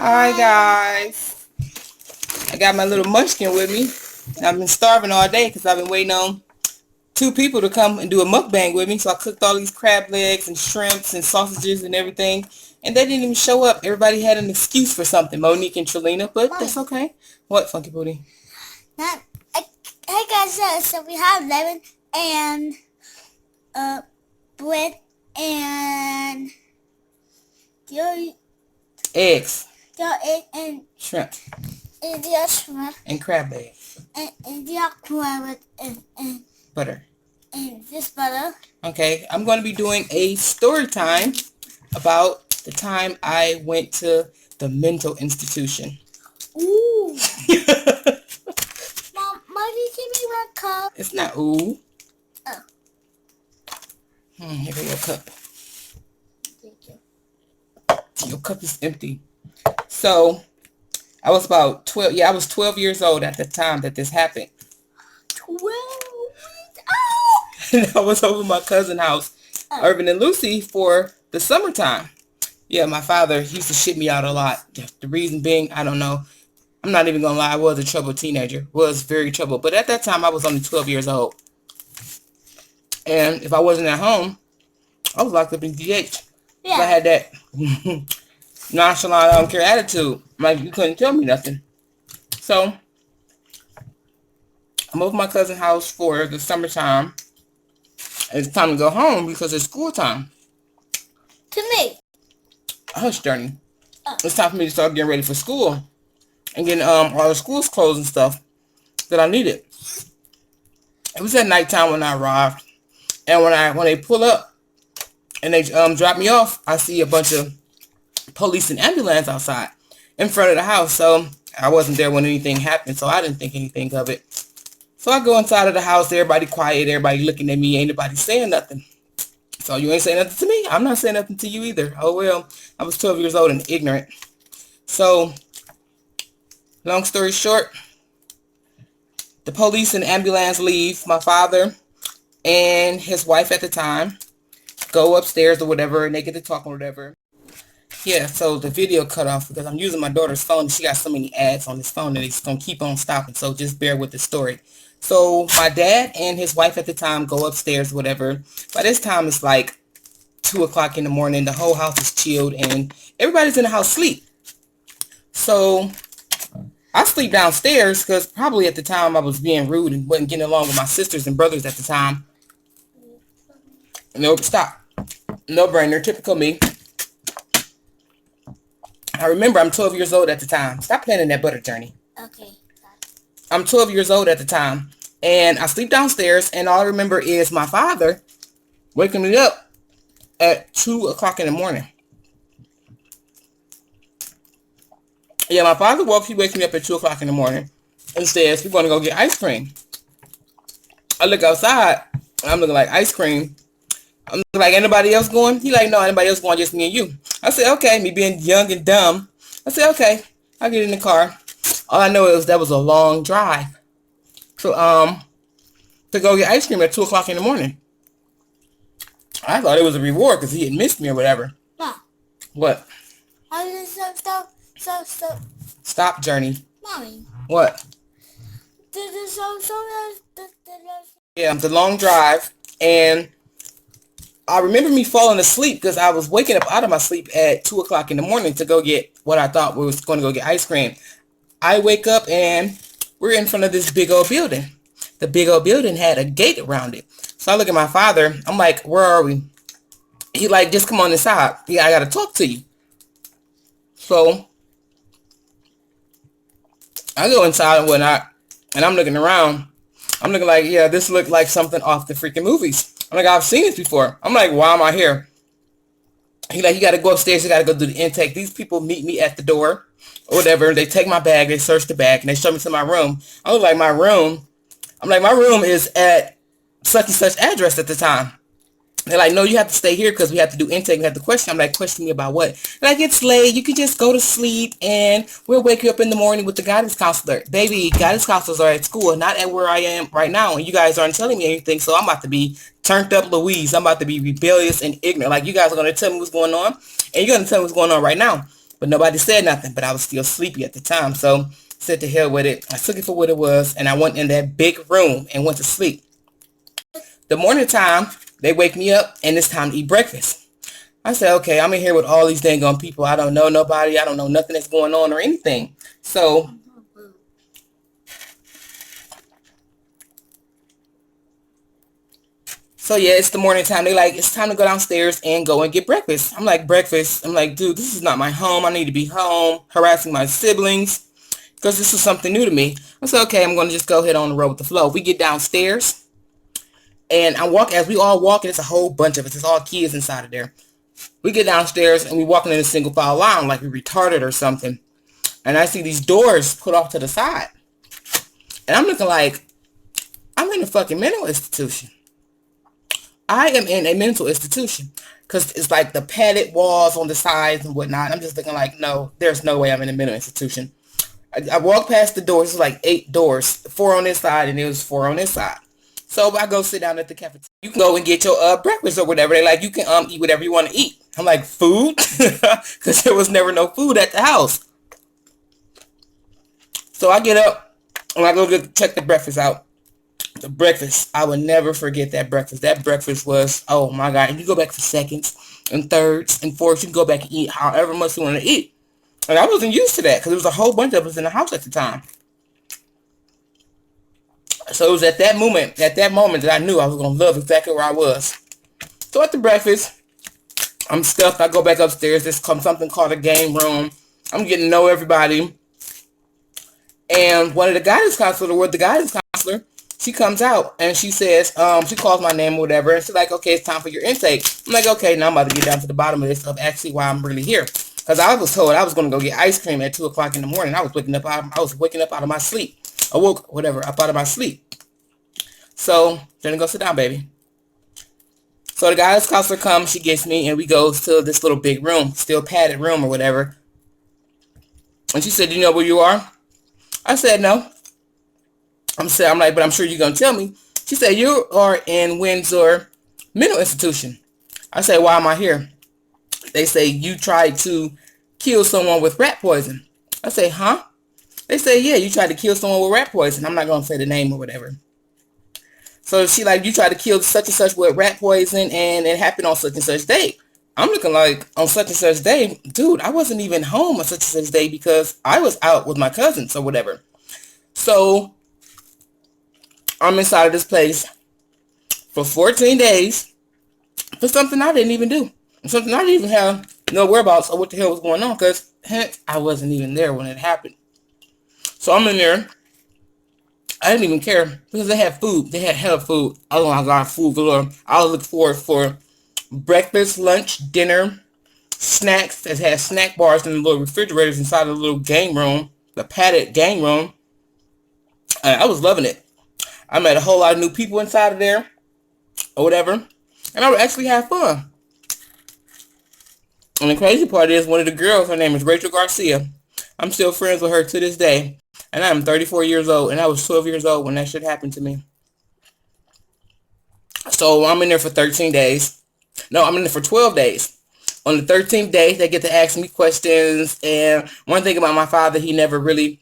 Hi guys, I got my little munchkin with me. I've been starving all day because I've been waiting on two people to come and do a mukbang with me. So I cooked all these crab legs and shrimps and sausages and everything, and they didn't even show up. Everybody had an excuse for something, Monique and Trelina, but that's okay. What, Funky Booty? Not, hey guys, so we have lemon and bread and your Eggs. Your egg and shrimp. And your shrimp. And crab legs. And your crab and butter. And this butter. Okay, I'm going to be doing a story time about the time I went to the mental institution. Ooh. Mom, did you give me one cup? It's not ooh. Oh. Here goes your cup. Thank you. Your cup is empty. So, I was about 12. Yeah, I was 12 years old at the time that this happened. 12? Oh! And I was over my cousin's house, Irvin and Lucy, for the summertime. Yeah, my father used to ship me out a lot. The reason being, I don't know. I'm not even going to lie. I was a troubled teenager. Was very troubled. But at that time, I was only 12 years old. And if I wasn't at home, I was locked up in DH. Yeah. I had that nonchalant, I don't care attitude. Like, you couldn't tell me nothing. So, I'm over my cousin's house for the summertime. It's time to go home because it's school time. To me. Hush, Journey. It's time for me to start getting ready for school. And getting all the school's clothes and stuff that I needed. It was at nighttime when I arrived. And when they pull up and they drop me off, I see a bunch of police and ambulance outside in front of the house. So I wasn't there when anything happened, so I didn't think anything of it. So I go inside of the house, everybody quiet, everybody looking at me, ain't nobody saying nothing. So you ain't saying nothing to me? I'm not saying nothing to you either. Oh well, I was 12 years old and ignorant. So, long story short, the police and ambulance leave. My father and his wife at the time go upstairs or whatever, and they get to talking or whatever. Yeah, so the video cut off because I'm using my daughter's phone. She got so many ads on this phone that it's going to keep on stopping. So just bear with the story. So my dad and his wife at the time go upstairs, whatever. By this time, it's like 2 o'clock in the morning. The whole house is chilled and everybody's in the house asleep. So I sleep downstairs because probably at the time I was being rude and wasn't getting along with my sisters and brothers at the time. Nope, stop. No brainer, typical me. I remember I'm 12 years old at the time. Stop playing in that butter, Journey. Okay. I'm 12 years old at the time. And I sleep downstairs. And all I remember is my father waking me up at 2 o'clock in the morning. Yeah, my father wakes me up at 2 o'clock in the morning and says, we're going to go get ice cream. I look outside. And I'm looking like ice cream. I'm looking like, anybody else going? He like, no, anybody else going, just me and you. I said, okay, me being young and dumb. I said, okay, I'll get in the car. All I know is that was a long drive. So, to go get ice cream at 2 o'clock in the morning. I thought it was a reward because he had missed me or whatever. Mom. What? Stop, Journey. Mommy. What? Yeah, it's a long drive, and I remember me falling asleep because I was waking up out of my sleep at 2 o'clock in the morning to go get what I thought was going to go get ice cream. I wake up and we're in front of this big old building. The big old building had a gate around it. So I look at my father. I'm like, where are we? He like, just come on inside. Yeah, I got to talk to you. So I go inside and whatnot, and I'm looking around. I'm looking like, yeah, this looked like something off the freaking movies. I'm like, I've seen this before. I'm like, why am I here? He like, you got to go upstairs. You got to go do the intake. These people meet me at the door or whatever. They take my bag. They search the bag, and they show me to my room. I look like my room. I'm like, my room is at such and such address at the time. They're like, no, you have to stay here because we have to do intake. We have to question. I'm like, question me about what? Like, it's late. You can just go to sleep and we'll wake you up in the morning with the guidance counselor. Baby, guidance counselors are at school, not at where I am right now. And you guys aren't telling me anything. So I'm about to be turned up Louise. I'm about to be rebellious and ignorant. Like, you guys are going to tell me what's going on. And you're going to tell me what's going on right now. But nobody said nothing, but I was still sleepy at the time. So said to hell with it. I took it for what it was, and I went in that big room and went to sleep. The morning time, they wake me up, and it's time to eat breakfast. I said, okay, I'm in here with all these dang on people. I don't know nobody. I don't know nothing that's going on or anything. So yeah, it's the morning time. They like, it's time to go downstairs and go and get breakfast. I'm like, breakfast? I'm like, dude, this is not my home. I need to be home, harassing my siblings, because this is something new to me. I said, okay, I'm going to just go ahead on the road with the flow. We get downstairs, and as we all walk, and it's a whole bunch of us. It's all kids inside of there. We get downstairs, and we walking in a single file line like we retarded or something. And I see these doors put off to the side. And I'm looking like, I'm in a fucking mental institution. I am in a mental institution. Because it's like the padded walls on the sides and whatnot. I'm just looking like, no, there's no way I'm in a mental institution. I walk past the doors. It's like 8 doors. 4 on this side, and it was 4 on this side. So I go sit down at the cafeteria. You can go and get your breakfast or whatever. They like, you can eat whatever you want to eat. I'm like, food? Because there was never no food at the house. So I get up and I go check the breakfast out. The breakfast, I will never forget that breakfast. That breakfast was, oh my God. And you go back for seconds and thirds and fourths. You can go back and eat however much you want to eat. And I wasn't used to that because there was a whole bunch of us in the house at the time. So it was at that moment that I knew I was going to love exactly where I was. So at the breakfast, I'm stuffed. I go back upstairs. There's something called a game room. I'm getting to know everybody. And one of the guidance counselor, she comes out and she says, she calls my name or whatever. And she's like, okay, it's time for your intake. I'm like, okay, now I'm about to get down to the bottom of this of actually why I'm really here. Because I was told I was going to go get ice cream at 2 o'clock in the morning. I was waking up out of my sleep. Up out of my sleep. So, then go sit down, baby. So the guidance counselor comes, she gets me, and we go to this little big room, still padded room or whatever. And she said, do you know where you are? I said, no. I'm like, but I'm sure you're going to tell me. She said, you are in Windsor Mental Institution. I said, why am I here? They say, you tried to kill someone with rat poison. I say, huh? They say, yeah, you tried to kill someone with rat poison. I'm not going to say the name or whatever. So she like, you tried to kill such and such with rat poison, and it happened on such and such day. I'm looking like, on such and such day, dude, I wasn't even home on such and such day because I was out with my cousins or whatever. So I'm inside of this place for 14 days for something I didn't even do. Something I didn't even have no whereabouts of what the hell was going on because I wasn't even there when it happened. So I'm in there. I didn't even care because they had food. They had hella food. Oh my God, food galore. I was looking forward for breakfast, lunch, dinner, snacks that had snack bars in the little refrigerators inside the little game room, the padded game room. And I was loving it. I met a whole lot of new people inside of there or whatever. And I would actually have fun. And the crazy part is one of the girls, her name is Rachel Garcia. I'm still friends with her to this day. And I'm 34 years old. And I was 12 years old when that shit happened to me. So I'm in there for 13 days. No, I'm in there for 12 days. On the 13th day, they get to ask me questions. And one thing about my father, he never really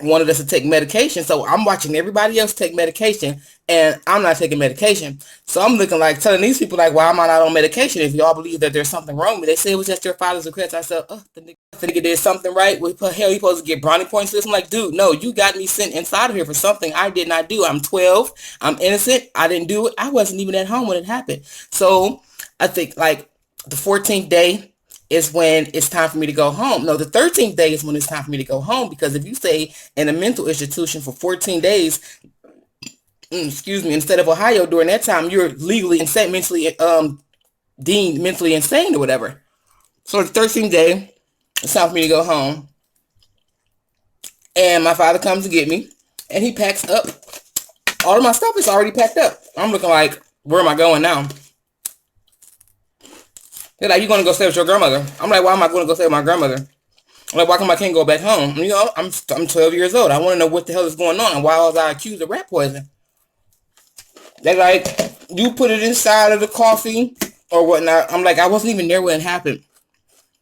wanted us to take medication. So I'm watching everybody else take medication. And I'm not taking medication. So I'm looking like, telling these people like, why am I not on medication? If y'all believe that there's something wrong with me. They say it was just your father's request. I said, oh, the nigga did something right. What the hell, he supposed to get brownie points for this? I'm like, dude, no, you got me sent inside of here for something I did not do. I'm 12. I'm innocent. I didn't do it. I wasn't even at home when it happened. So I think like the 14th day is when it's time for me to go home. No, the 13th day is when it's time for me to go home, because if you stay in a mental institution for 14 days, instead of Ohio during that time, you're legally insane, deemed mentally insane or whatever. So the 13th day, it's time for me to go home. And my father comes to get me, and he packs up. All of my stuff is already packed up. I'm looking like, where am I going now? They're like, you going to go stay with your grandmother? I'm like, why am I going to go stay with my grandmother? I'm like, why come I can't go back home? You know, I'm 12 years old. I want to know what the hell is going on and why was I accused of rat poison? They're like, you put it inside of the coffee or whatnot. I'm like, I wasn't even there when it happened.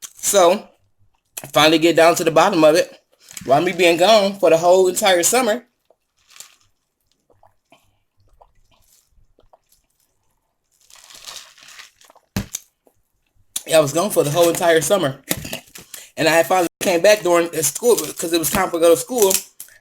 So Finally get down to the bottom of it. While me being gone for the whole entire summer. Yeah, I was gone for the whole entire summer. And I finally came back during school because it was time to go to school.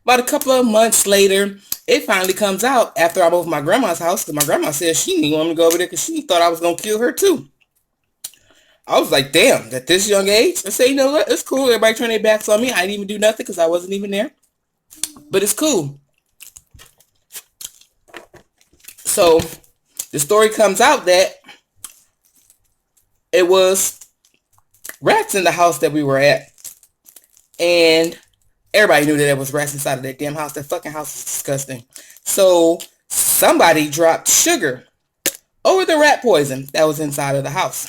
About a couple of months later, it finally comes out after I moved to my grandma's house because my grandma said she didn't want me to go over there because she thought I was going to kill her too. I was like, damn, at this young age? I said, you know what? It's cool. Everybody turn their backs on me. I didn't even do nothing because I wasn't even there. But it's cool. So the story comes out that it was rats in the house that we were at. And everybody knew that there was rats inside of that damn house. That fucking house is disgusting. So somebody dropped sugar over the rat poison that was inside of the house.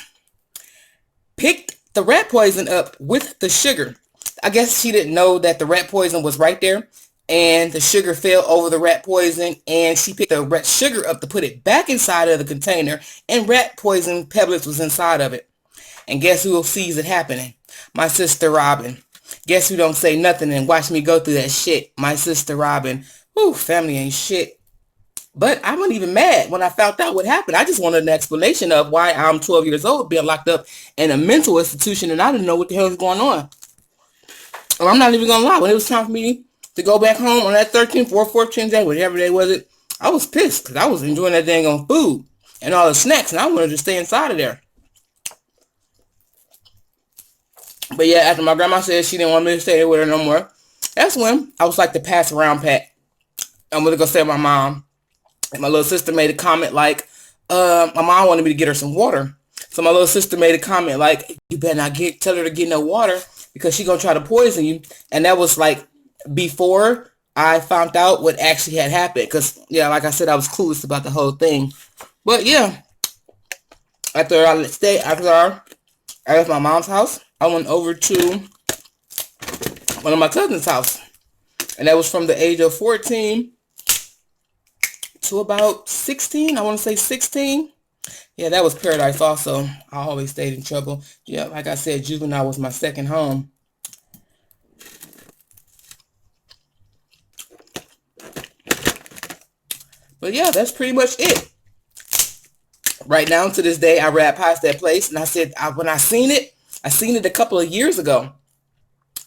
Picked the rat poison up with the sugar. I guess she didn't know that the rat poison was right there. And the sugar fell over the rat poison. And she picked the rat sugar up to put it back inside of the container. And rat poison pellets was inside of it. And guess who sees it happening? My sister Robin. Guess who don't say nothing and watch me go through that shit? My sister Robin. Whew, family ain't shit. But I wasn't even mad when I found out what happened. I just wanted an explanation of why I'm 12 years old being locked up in a mental institution and I didn't know what the hell was going on. And I'm not even going to lie. When it was time for me to go back home on that 13th or 14th day, whatever day was it, I was pissed because I was enjoying that dang on food and all the snacks and I wanted to stay inside of there. But yeah, after my grandma said she didn't want me to stay with her no more, that's when I was like the pass around pack. I'm going to go stay with my mom. And my little sister made a comment like, my mom wanted me to get her some water. So my little sister made a comment like, you better not tell her to get no water because she going to try to poison you. And that was like before I found out what actually had happened. Because, yeah, like I said, I was clueless about the whole thing. But yeah, after I left my mom's house, I went over to one of my cousin's house. And that was from the age of 14 to about 16. I want to say 16. Yeah, that was paradise also. I always stayed in trouble. Yeah, like I said, juvenile was my second home. But yeah, that's pretty much it. Right now, to this day, I ride past that place. And I said, when I seen it a couple of years ago.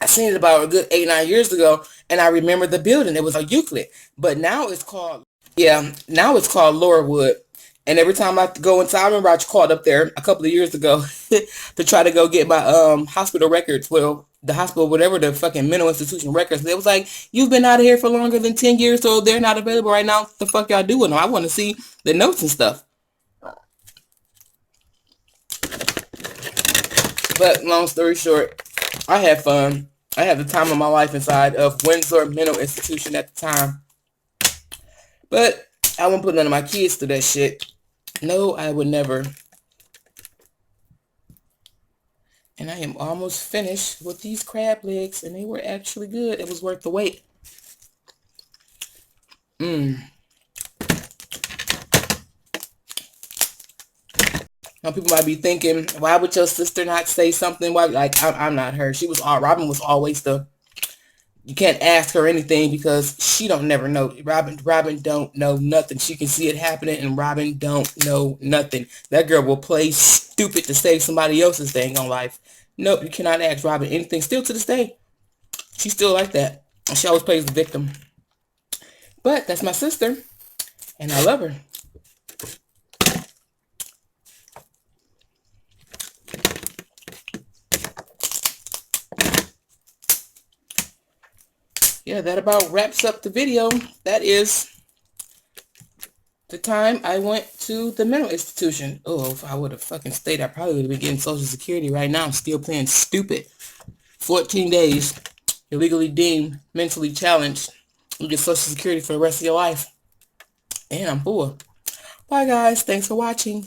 I seen it about a good 8-9 years ago. And I remember the building. It was a Euclid. But now it's called... Yeah, now it's called Laurelwood. And every time I go inside, I remember I called up there a couple of years ago to try to go get my hospital records. Well, the hospital, whatever, the fucking mental institution records. They was like, you've been out of here for longer than 10 years, so they're not available right now. What the fuck y'all doing? I want to see the notes and stuff. But long story short, I had fun. I had the time of my life inside of Windsor Mental Institution at the time. But I won't put none of my kids through that shit. No, I would never. And I am almost finished with these crab legs. And they were actually good. It was worth the wait. Now people might be thinking, why would your sister not say something? Why? Like, I'm not her. Robin was always you can't ask her anything because she don't never know. Robin don't know nothing. She can see it happening and Robin don't know nothing. That girl will play stupid to save somebody else's dang on life. Nope, you cannot ask Robin anything. Still to this day, she's still like that. And she always plays the victim. But that's my sister and I love her. Yeah, that about wraps up the video. That is the time I went to the mental institution. Oh, if I would have fucking stayed, I probably would have been getting Social Security right now. I'm still playing stupid. 14 days. You're legally deemed mentally challenged. You get Social Security for the rest of your life. And I'm poor. Bye, guys. Thanks for watching.